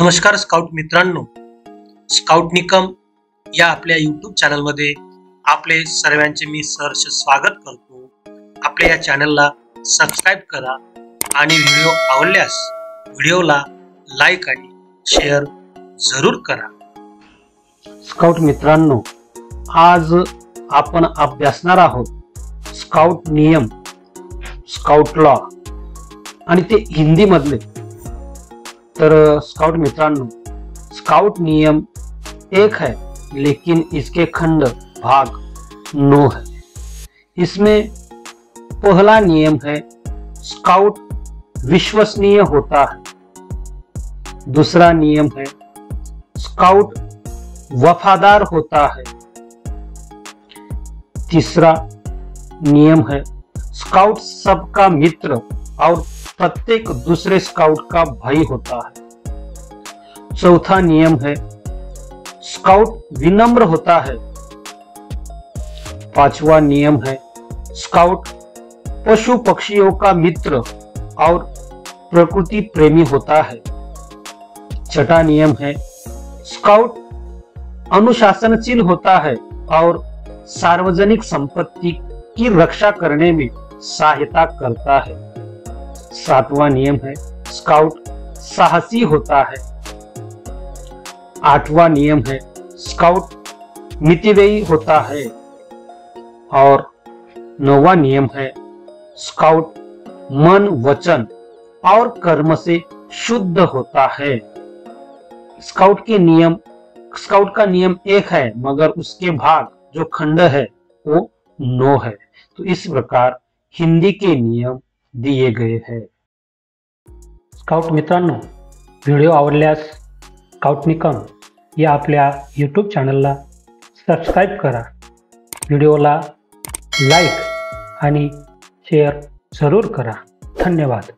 नमस्कार स्काउट मित्रांनो, स्काउट निकम या आपल्या यूट्यूब चॅनलमध्ये आपले सर्वांचे मी सहर्ष स्वागत करतो। आपल्या या चॅनलला सबस्क्राइब करा आणि व्हिडिओ आवडल्यास व्हिडिओला लाईक आणि शेअर जरूर करा। स्काउट मित्रांनो, आज आपण अभ्यासणार आहोत स्काउट नियम, स्काउट लॉ आणि ते हिंदी मधले। तर स्काउट मित्रांनो, स्काउट नियम एक है लेकिन इसके खंड भाग 9 है। इसमें पहला नियम है स्काउट विश्वसनीय होता है। दूसरा नियम है स्काउट वफादार होता है। तीसरा नियम है स्काउट सबका मित्र और प्रत्येक दूसरे स्काउट का भाई होता है। चौथा नियम है स्काउट विनम्र होता है। पांचवा नियम है स्काउट पशु पक्षियों का मित्र और प्रकृति प्रेमी होता है। छठा नियम है स्काउट अनुशासनशील होता है और सार्वजनिक संपत्ति की रक्षा करने में सहायता करता है। सातवां नियम है स्काउट साहसी होता है। आठवां नियम है स्काउट मितव्ययी होता है। और नौवां नियम है स्काउट मन, वचन और कर्म से शुद्ध होता है। स्काउट का नियम एक है, मगर उसके भाग जो खंड है वो 9 है। तो इस प्रकार हिंदी के नियम दिए गए हैं। स्काउट मित्रांनो, व्हिडिओ आवडल्यास स्काउट निकम या आपल्या यूट्यूब चॅनलला सबस्क्राइब करा, व्हिडिओला लाईक आणि शेअर जरूर करा। धन्यवाद।